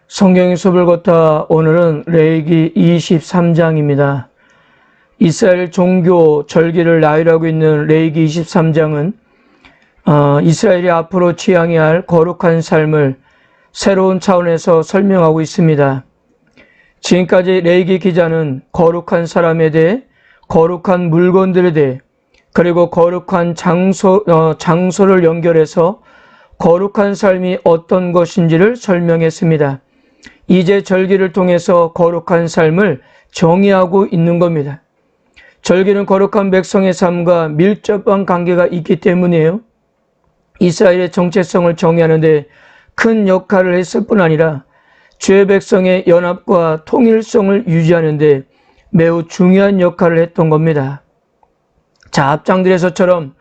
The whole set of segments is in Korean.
성경의 숲을 걷다 오늘은 레위기 23장입니다. 이스라엘 종교 절기를 나열하고 있는 레위기 23장은 이스라엘이 앞으로 지향해야 할 거룩한 삶을 새로운 차원에서 설명하고 있습니다. 지금까지 레위기 기자는 거룩한 사람에 대해, 거룩한 물건들에 대해, 그리고 거룩한 장소를 연결해서 거룩한 삶이 어떤 것인지를 설명했습니다. 이제 절기를 통해서 거룩한 삶을 정의하고 있는 겁니다. 절기는 거룩한 백성의 삶과 밀접한 관계가 있기 때문이에요. 이스라엘의 정체성을 정의하는 데 큰 역할을 했을 뿐 아니라 주의 백성의 연합과 통일성을 유지하는 데 매우 중요한 역할을 했던 겁니다. 자, 앞장들에서처럼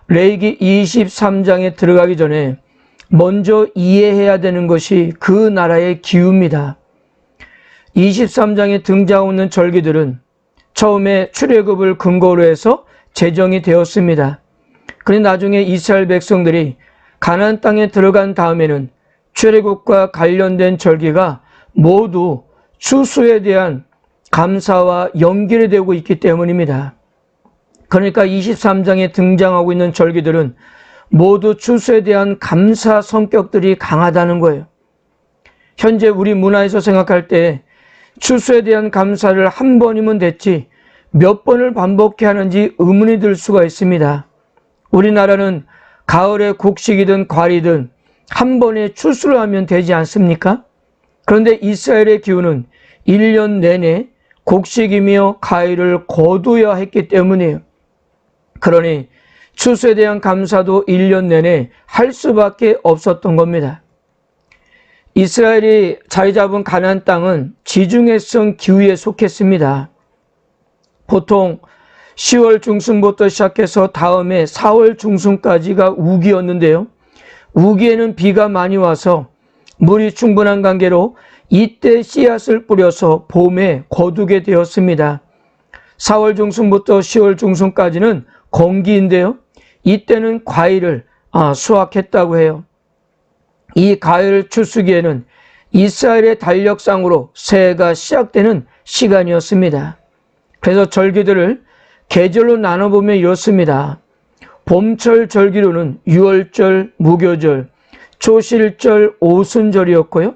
레위기 23장에 들어가기 전에 먼저 이해해야 되는 것이 그 나라의 기후입니다. 23장에 등장하는 절기들은 처음에 출애굽을 근거로 해서 제정이 되었습니다. 그런데 나중에 이스라엘 백성들이 가나안 땅에 들어간 다음에는 출애굽과 관련된 절기가 모두 추수에 대한 감사와 연결이 되고 있기 때문입니다. 그러니까 23장에 등장하고 있는 절기들은 모두 추수에 대한 감사 성격들이 강하다는 거예요. 현재 우리 문화에서 생각할 때 추수에 대한 감사를 한 번이면 됐지 몇 번을 반복해야 하는지 의문이 들 수가 있습니다. 우리나라는 가을에 곡식이든 과일이든 한 번에 추수를 하면 되지 않습니까? 그런데 이스라엘의 기후는 1년 내내 곡식이며 과일을 거두어야 했기 때문이에요. 그러니 추수에 대한 감사도 1년 내내 할 수밖에 없었던 겁니다. 이스라엘이 자리 잡은 가나안 땅은 지중해성 기후에 속했습니다. 보통 10월 중순부터 시작해서 다음해 4월 중순까지가 우기였는데요. 우기에는 비가 많이 와서 물이 충분한 관계로 이때 씨앗을 뿌려서 봄에 거두게 되었습니다. 4월 중순부터 10월 중순까지는 건기인데요. 이때는 과일을 수확했다고 해요. 이 과일 추수기에는 이스라엘의 달력상으로 새해가 시작되는 시간이었습니다. 그래서 절기들을 계절로 나눠보면 이렇습니다. 봄철 절기로는 유월절, 무교절, 초실절, 오순절이었고요.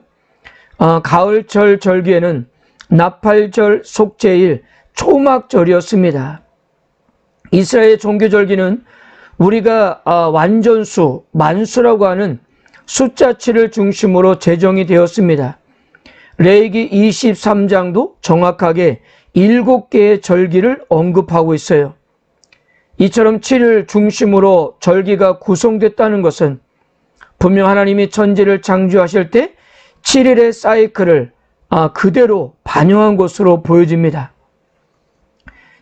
가을철 절기에는 나팔절, 속죄일, 초막절이었습니다. 이스라엘의 종교절기는 우리가 완전수, 만수라고 하는 숫자 7을 중심으로 제정이 되었습니다. 레위기 23장도 정확하게 7개의 절기를 언급하고 있어요. 이처럼 7을 중심으로 절기가 구성됐다는 것은 분명 하나님이 천지를 창조하실 때 7일의 사이클을 그대로 반영한 것으로 보여집니다.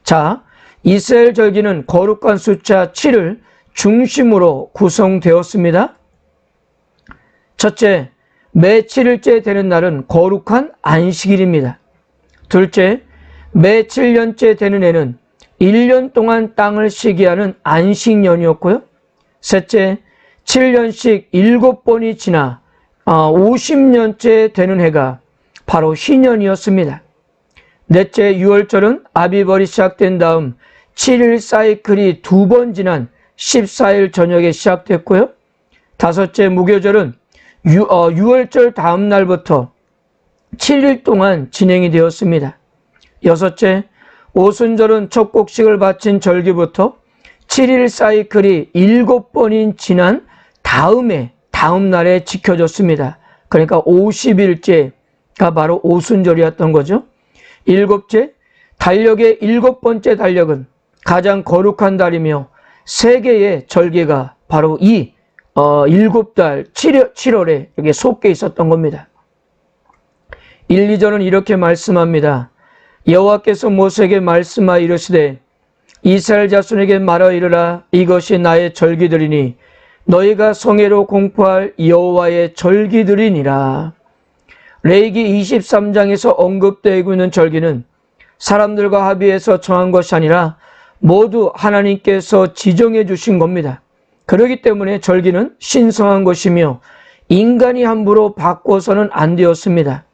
자, 이스라엘 절기는 거룩한 숫자 7을 중심으로 구성되었습니다. 첫째, 매 7일째 되는 날은 거룩한 안식일입니다. 둘째, 매 7년째 되는 해는 1년 동안 땅을 쉬게 하는 안식년이었고요. 셋째, 7년씩 7번이 지나 50년째 되는 해가 바로 희년이었습니다. 넷째, 유월절은 아비벌이 시작된 다음 7일 사이클이 2번 지난 14일 저녁에 시작됐고요. 다섯째, 무교절은 유월절 다음 날부터 7일 동안 진행이 되었습니다. 여섯째, 오순절은 첫 곡식을 바친 절기부터 7일 사이클이 7번이 지난 다음 날에 지켜졌습니다. 그러니까 50일째가 바로 오순절이었던 거죠. 일곱째, 달력의 7번째 달력은 가장 거룩한 달이며 세계의 절기가 바로 이 7달 7월에 여기에 속해 있었던 겁니다. 1, 2절은 이렇게 말씀합니다. 여호와께서 모세에게 말씀하여 이르시되 이스라엘 자손에게 말하여 이르라. 이것이 나의 절기들이니 너희가 성회로 공포할 여호와의 절기들이니라. 레위기 23장에서 언급되고 있는 절기는 사람들과 합의해서 정한 것이 아니라 모두 하나님께서 지정해 주신 겁니다. 그렇기 때문에 절기는 신성한 것이며 인간이 함부로 바꿔서는 안 되었습니다.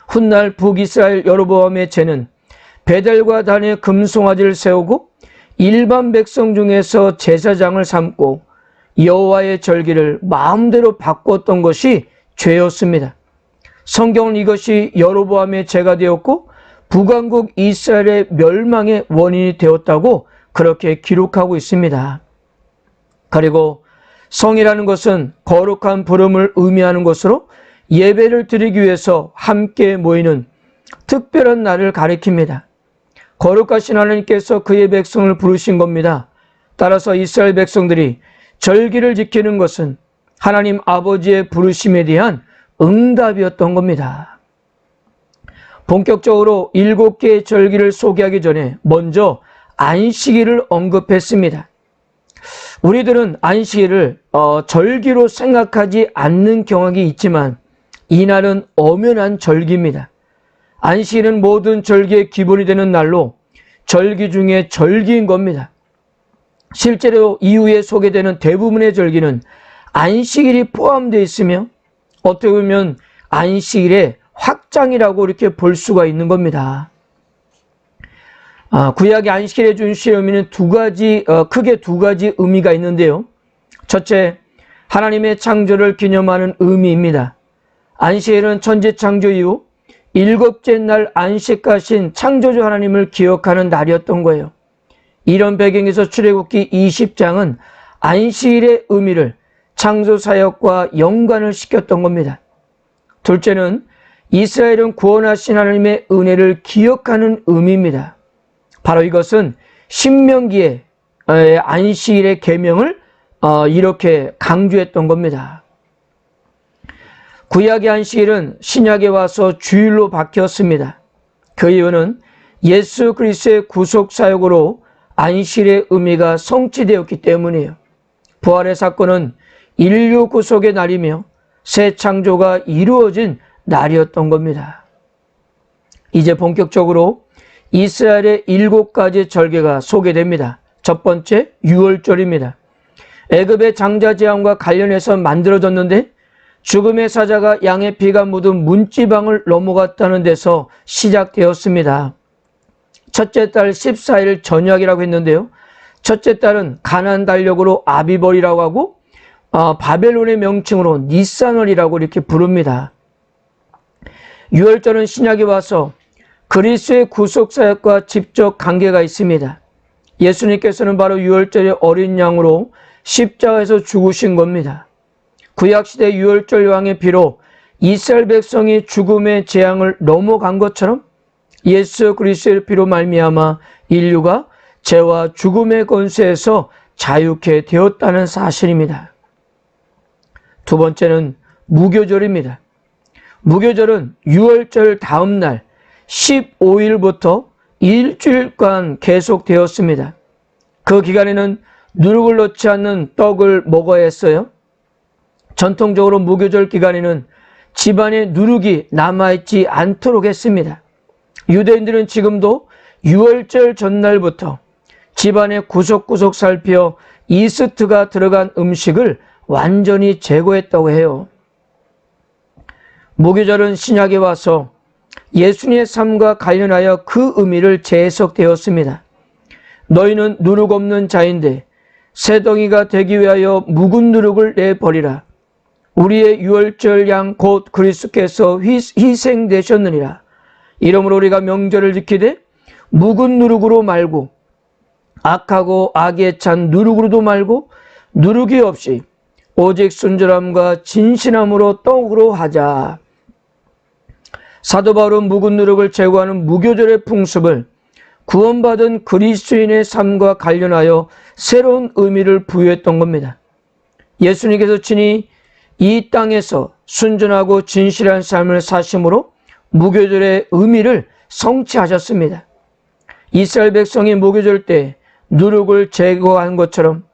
훗날 북이스라엘 여로보암의 제는 베델과 단에 금송아지를 세우고 일반 백성 중에서 제사장을 삼고 여호와의 절기를 마음대로 바꿨던 것이 죄였습니다. 성경은 이것이 여로보암의 죄가 되었고 북왕국 이스라엘의 멸망의 원인이 되었다고 그렇게 기록하고 있습니다. 그리고 성이라는 것은 거룩한 부름을 의미하는 것으로 예배를 드리기 위해서 함께 모이는 특별한 날을 가리킵니다. 거룩하신 하나님께서 그의 백성을 부르신 겁니다. 따라서 이스라엘 백성들이 절기를 지키는 것은 하나님 아버지의 부르심에 대한 응답이었던 겁니다. 본격적으로 7개의 절기를 소개하기 전에 먼저 안식일을 언급했습니다. 우리들은 안식일을 절기로 생각하지 않는 경향이 있지만 이날은 엄연한 절기입니다. 안식일은 모든 절기의 기본이 되는 날로 절기 중에 절기인 겁니다. 실제로 이후에 소개되는 대부분의 절기는 안식일이 포함되어 있으며 어떻게 보면 안식일의 확장이라고 이렇게 볼 수가 있는 겁니다. 구약의 안식일에 준 의미는 크게 두 가지 의미가 있는데요. 첫째, 하나님의 창조를 기념하는 의미입니다. 안식일은 천지 창조 이후 7째 날 안식하신 창조주 하나님을 기억하는 날이었던 거예요. 이런 배경에서 출애굽기 20장은 안식일의 의미를 창조 사역과 연관을 시켰던 겁니다. 둘째는 이스라엘은 구원하신 하나님의 은혜를 기억하는 의미입니다. 바로 이것은 신명기의 안식일의 계명을 이렇게 강조했던 겁니다. 구약의 안식일은 신약에 와서 주일로 바뀌었습니다. 그 이유는 예수 그리스도의 구속 사역으로 안식일의 의미가 성취되었기 때문이에요. 부활의 사건은 인류 구속의 날이며 새 창조가 이루어진 날이었던 겁니다. 이제 본격적으로 이스라엘의 7가지 절기가 소개됩니다. 첫 번째, 유월절입니다. 애굽의 장자 재앙과 관련해서 만들어졌는데 죽음의 사자가 양의 피가 묻은 문지방을 넘어갔다는 데서 시작되었습니다. 첫째 달 14일 전약이라고 했는데요. 첫째 달은 가나안 달력으로 아비벌이라고 하고 바벨론의 명칭으로 니산월이라고 이렇게 부릅니다. 유월절은 신약에 와서 그리스도의 구속사역과 직접 관계가 있습니다. 예수님께서는 바로 유월절의 어린 양으로 십자가에서 죽으신 겁니다. 구약시대 유월절 왕의 피로 이스라엘 백성이 죽음의 재앙을 넘어간 것처럼 예수 그리스도의 피로 말미암아 인류가 죄와 죽음의 권세에서 자유케 되었다는 사실입니다. 두 번째는 무교절입니다. 무교절은 유월절 다음 날 15일부터 일주일간 계속되었습니다. 그 기간에는 누룩을 넣지 않는 떡을 먹어야 했어요. 전통적으로 무교절 기간에는 집안에 누룩이 남아있지 않도록 했습니다. 유대인들은 지금도 유월절 전날부터 집안에 구석구석 살펴 이스트가 들어간 음식을 완전히 제거했다고 해요. 무교절은 신약에 와서 예수님의 삶과 관련하여 그 의미를 재해석되었습니다. 너희는 누룩 없는 자인데 새덩이가 되기 위하여 묵은 누룩을 내버리라. 우리의 유월절 양 곧 그리스도께서 희생되셨느니라. 이러므로 우리가 명절을 지키되 묵은 누룩으로 말고 악하고 악에 찬 누룩으로도 말고 누룩이 없이 오직 순전함과 진실함으로 떡으로 하자. 사도 바울은 묵은 누룩을 제거하는 무교절의 풍습을 구원받은 그리스도인의 삶과 관련하여 새로운 의미를 부여했던 겁니다. 예수님께서 친히 이 땅에서 순전하고 진실한 삶을 사심으로 무교절의 의미를 성취하셨습니다. 이스라엘 백성이 무교절 때 누룩을 제거한 것처럼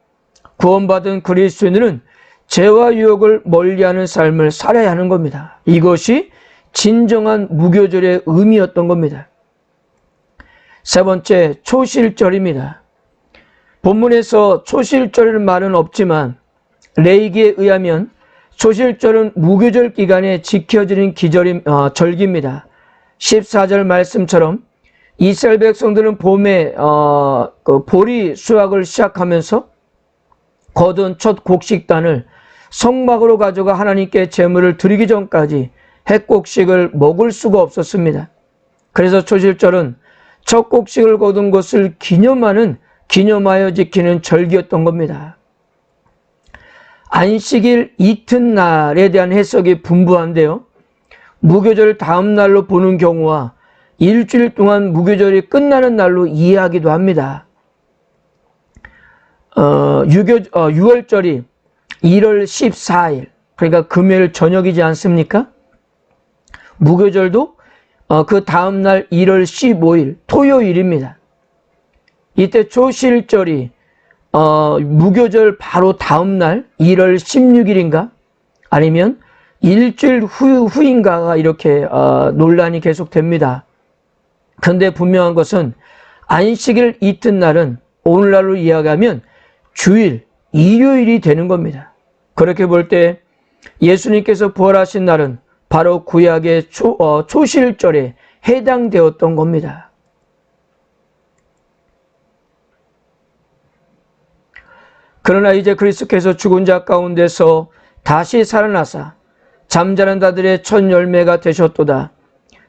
구원받은 그리스도인은 죄와 유혹을 멀리하는 삶을 살아야 하는 겁니다. 이것이 진정한 무교절의 의미였던 겁니다. 세 번째, 초실절입니다. 본문에서 초실절이라는 말은 없지만 레위기에 의하면 초실절은 무교절 기간에 지켜지는 절기입니다. 14절 말씀처럼 이스라엘 백성들은 봄에 보리 수확을 시작하면서 거둔 첫 곡식단을 성막으로 가져가 하나님께 제물을 드리기 전까지 핵곡식을 먹을 수가 없었습니다. 그래서 초실절은 첫 곡식을 거둔 것을 기념하여 지키는 절기였던 겁니다. 안식일 이튿날에 대한 해석이 분분한데요. 무교절 다음 날로 보는 경우와 일주일 동안 무교절이 끝나는 날로 이해하기도 합니다. 6월절이 1월 14일, 그러니까 금요일 저녁이지 않습니까? 무교절도 그 다음 날 1월 15일 토요일입니다. 이때 초실절이 무교절 바로 다음 날 1월 16일인가 아니면 일주일 후인가가 이렇게 논란이 계속됩니다. 그런데 분명한 것은 안식일 이튿날은 오늘날로 이야기하면 주일, 일요일이 되는 겁니다. 그렇게 볼 때 예수님께서 부활하신 날은 바로 구약의 초실절에 해당되었던 겁니다. 그러나 이제 그리스도께서 죽은 자 가운데서 다시 살아나사 잠자는 자들의 첫 열매가 되셨도다.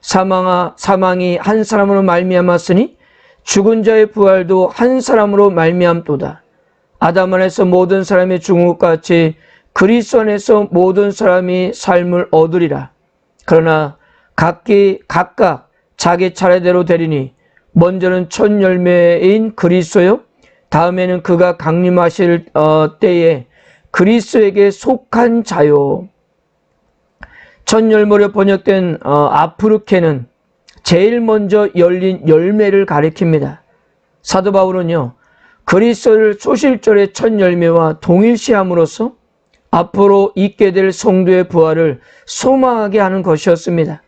사망이 한 사람으로 말미암았으니 죽은 자의 부활도 한 사람으로 말미암도다. 아담 안에서 모든 사람이 죽은 것 같이 그리스도 안에서 모든 사람이 삶을 얻으리라. 그러나 각각 자기 차례대로 되리니 먼저는 첫 열매인 그리스도요, 다음에는 그가 강림하실 때에 그리스도에게 속한 자요. 첫 열매로 번역된 아프르케는 제일 먼저 열린 열매를 가리킵니다. 사도 바울은요, 그리스도를 초실절의 첫 열매와 동일시함으로써 앞으로 있게 될 성도의 부활을 소망하게 하는 것이었습니다.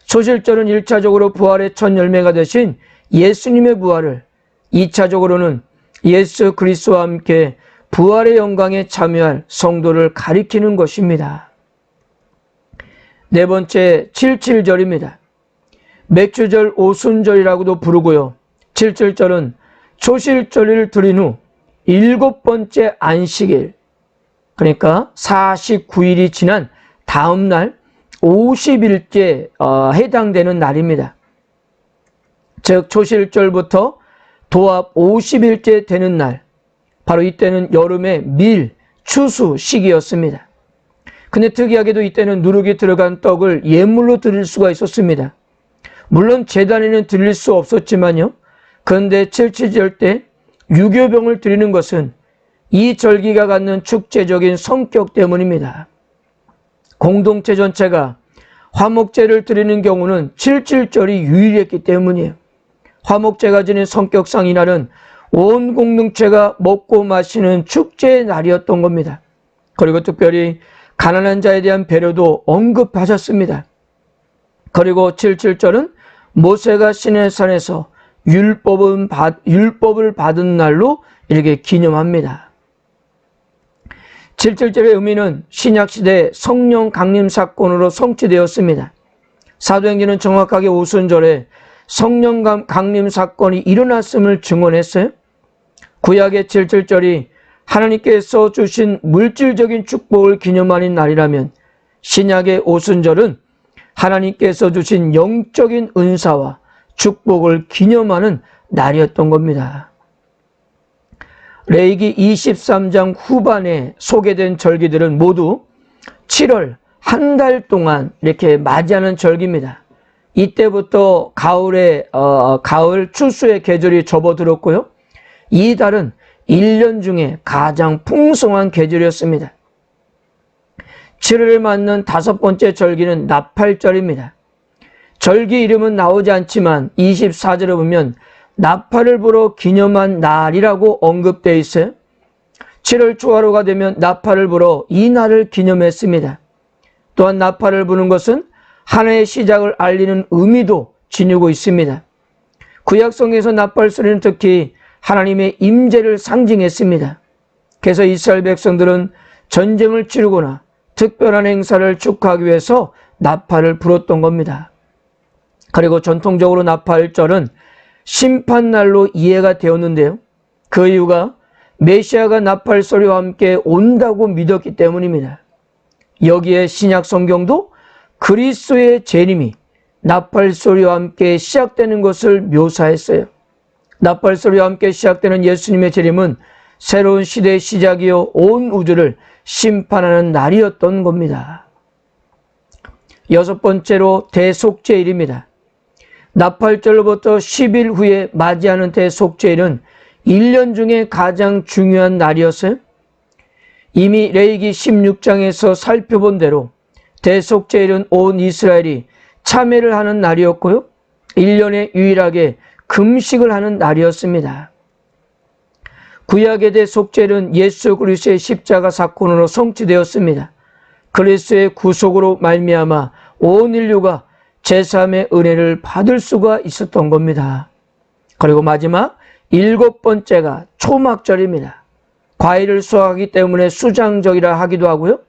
초실절은 1차적으로 부활의 첫 열매가 되신 예수님의 부활을, 2차적으로는 예수 그리스도와 함께 부활의 영광에 참여할 성도를 가리키는 것입니다. 네 번째, 칠칠절입니다. 맥주절, 오순절이라고도 부르고요. 칠칠절은 초실절을 드린 후 7번째 안식일, 그러니까 49일이 지난 다음 날 50일째 해당되는 날입니다. 즉 초실절부터 도합 50일째 되는 날, 바로 이때는 여름의 추수 시기였습니다. 근데 특이하게도 이때는 누룩이 들어간 떡을 예물로 드릴 수가 있었습니다. 물론 제단에는 드릴 수 없었지만요. 그런데 칠칠절 때 유교병을 드리는 것은 이 절기가 갖는 축제적인 성격 때문입니다. 공동체 전체가 화목제를 드리는 경우는 칠칠절이 유일했기 때문이에요. 화목제가 지닌 성격상 이날은 온 공동체가 먹고 마시는 축제의 날이었던 겁니다. 그리고 특별히 가난한 자에 대한 배려도 언급하셨습니다. 그리고 칠칠절은 모세가 시내산에서 율법을 받은 날로 이렇게 기념합니다. 칠칠절의 의미는 신약시대 성령 강림 사건으로 성취되었습니다. 사도행전은 정확하게 오순절에 성령 강림 사건이 일어났음을 증언했어요. 구약의 칠칠절이 하나님께서 주신 물질적인 축복을 기념하는 날이라면 신약의 오순절은 하나님께서 주신 영적인 은사와 축복을 기념하는 날이었던 겁니다. 레위기 23장 후반에 소개된 절기들은 모두 7월 한 달 동안 이렇게 맞이하는 절기입니다. 이때부터 가을 추수의 계절이 접어들었고요. 이 달은 1년 중에 가장 풍성한 계절이었습니다. 7월을 맞는 5번째 절기는 나팔절입니다. 절기 이름은 나오지 않지만 24절에 보면 나팔을 불어 기념한 날이라고 언급되어 있어요. 7월 초하루가 되면 나팔을 불어 이 날을 기념했습니다. 또한 나팔을 부는 것은 한 해의 시작을 알리는 의미도 지니고 있습니다. 구약성에서 나팔 소리는 특히 하나님의 임재를 상징했습니다. 그래서 이스라엘 백성들은 전쟁을 치르거나 특별한 행사를 축하하기 위해서 나팔을 불었던 겁니다. 그리고 전통적으로 나팔절은 심판날로 이해가 되었는데요. 그 이유가 메시아가 나팔 소리와 함께 온다고 믿었기 때문입니다. 여기에 신약 성경도 그리스도의 재림이 나팔 소리와 함께 시작되는 것을 묘사했어요. 나팔 소리와 함께 시작되는 예수님의 재림은 새로운 시대의 시작이요 온 우주를 심판하는 날이었던 겁니다. 여섯 번째로 대속죄일입니다. 나팔절로부터 10일 후에 맞이하는 대속죄일은 1년 중에 가장 중요한 날이었어요. 이미 레위기 16장에서 살펴본 대로 대속죄일은 온 이스라엘이 참회를 하는 날이었고요. 1년에 유일하게 금식을 하는 날이었습니다. 구약의 대속죄일은 예수 그리스도의 십자가 사건으로 성취되었습니다. 그리스도의 구속으로 말미암아 온 인류가 제3의 은혜를 받을 수가 있었던 겁니다. 그리고 마지막 7번째가 초막절입니다. 과일을 수확하기 때문에 수장절이라 하기도 하고요.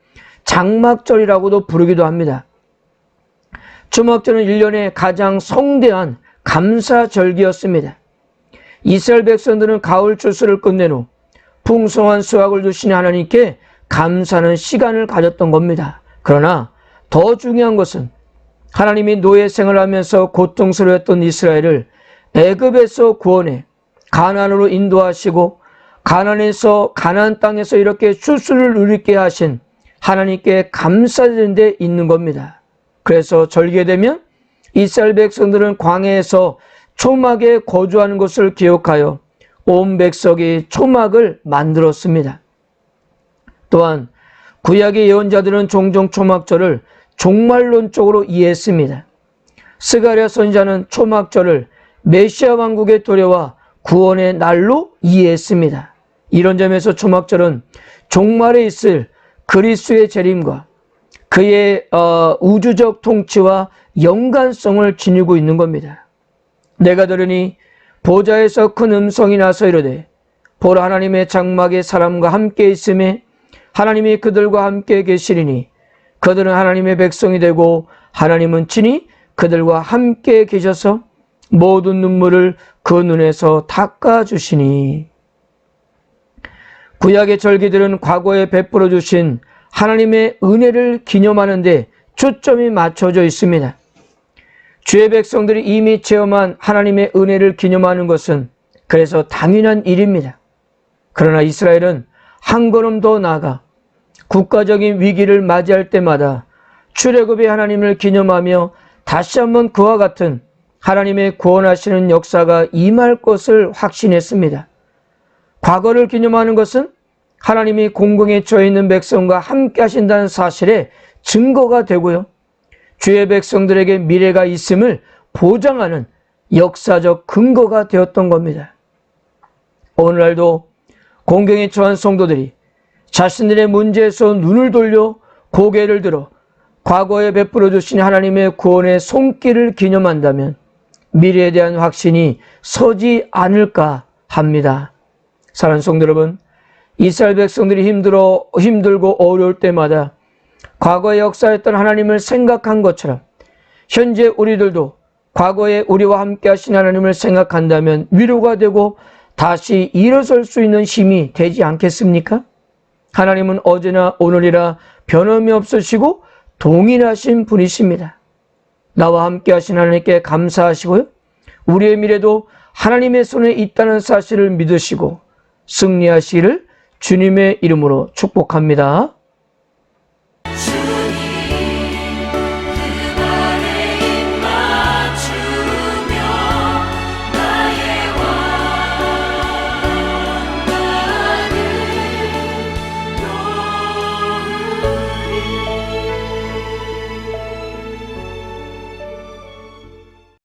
장막절이라고도 부르기도 합니다. 초막절은 1년의 가장 성대한 감사절기였습니다. 이스라엘 백성들은 가을 추수를 끝낸 후 풍성한 수확을 주신 하나님께 감사하는 시간을 가졌던 겁니다. 그러나 더 중요한 것은 하나님이 노예 생활하면서 고통스러웠던 이스라엘을 애굽에서 구원해 가나안으로 인도하시고 가나안에서 가나안 땅에서 이렇게 추수를 누리게 하신 하나님께 감사드리는 데 있는 겁니다. 그래서 절기에 되면 이스라엘 백성들은 광야에서 초막에 거주하는 것을 기억하여 온 백성이 초막을 만들었습니다. 또한 구약의 예언자들은 종종 초막절을 종말론적으로 이해했습니다. 스가랴 선지자는 초막절을 메시아 왕국의 도래와 구원의 날로 이해했습니다. 이런 점에서 초막절은 종말에 있을 그리스도의 재림과 그의 우주적 통치와 연관성을 지니고 있는 겁니다. 내가 들으니 보좌에서 큰 음성이 나서 이르되 보라 하나님의 장막에 사람과 함께 있음에 하나님이 그들과 함께 계시리니 그들은 하나님의 백성이 되고 하나님은 친히 그들과 함께 계셔서 모든 눈물을 그 눈에서 닦아주시니. 구약의 절기들은 과거에 베풀어 주신 하나님의 은혜를 기념하는 데 초점이 맞춰져 있습니다. 주의 백성들이 이미 체험한 하나님의 은혜를 기념하는 것은 그래서 당연한 일입니다. 그러나 이스라엘은 한 걸음 더 나아가 국가적인 위기를 맞이할 때마다 출애굽의 하나님을 기념하며 다시 한번 그와 같은 하나님의 구원하시는 역사가 임할 것을 확신했습니다. 과거를 기념하는 것은 하나님이 공경에 처해 있는 백성과 함께 하신다는 사실에 증거가 되고요. 주의 백성들에게 미래가 있음을 보장하는 역사적 근거가 되었던 겁니다. 오늘날도 공경에 처한 성도들이 자신들의 문제에서 눈을 돌려 고개를 들어 과거에 베풀어 주신 하나님의 구원의 손길을 기념한다면 미래에 대한 확신이 서지 않을까 합니다. 사랑하는 성도 여러분, 이스라엘 백성들이 힘들고 어려울 때마다 과거에 역사했던 하나님을 생각한 것처럼 현재 우리들도 과거에 우리와 함께 하신 하나님을 생각한다면 위로가 되고 다시 일어설 수 있는 힘이 되지 않겠습니까? 하나님은 어제나 오늘이라 변함이 없으시고 동일하신 분이십니다. 나와 함께 하신 하나님께 감사하시고요. 우리의 미래도 하나님의 손에 있다는 사실을 믿으시고 승리하시기를 주님의 이름으로 축복합니다.